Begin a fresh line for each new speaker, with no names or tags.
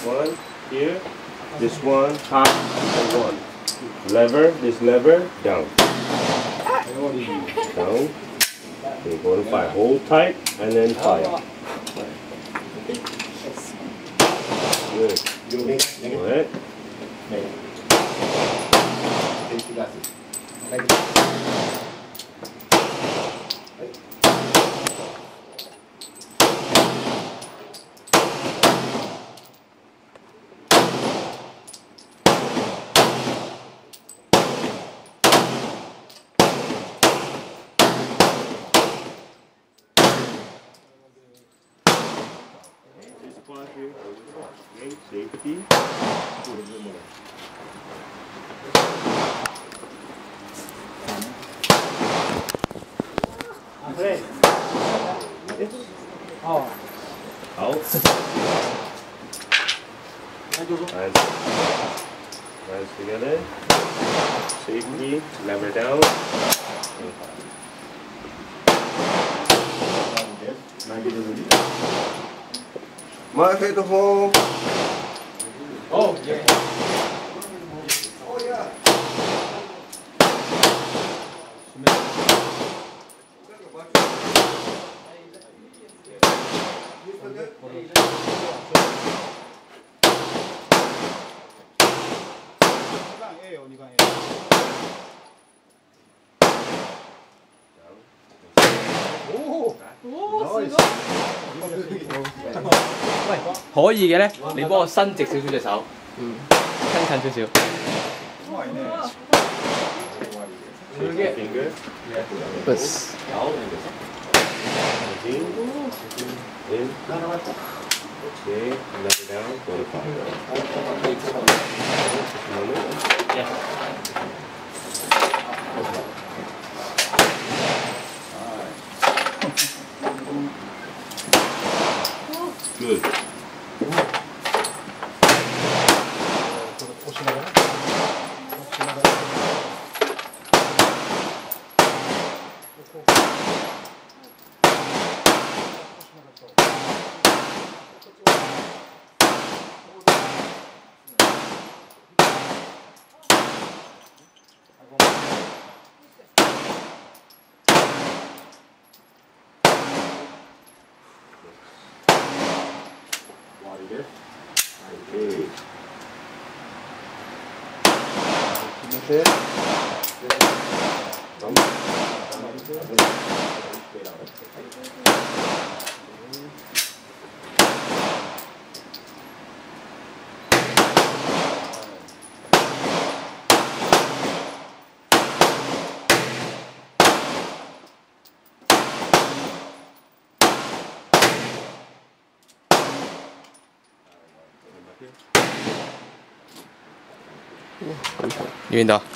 one here, this one top, and one. Lever, this lever, down. Down. Okay, go to 5. Hold tight and then fire. Good. Go ahead. Okay, safety. Out. Hands together. Safety. Lever down. Mark it home. Oh, yeah. Oh, yeah. Oh,
可以嘅咧，你幫我伸直少少隻手，伸近少少。Bus.
Okay, let it down. Go to 5.
Yeah.
Good. Okay.
Yun daw.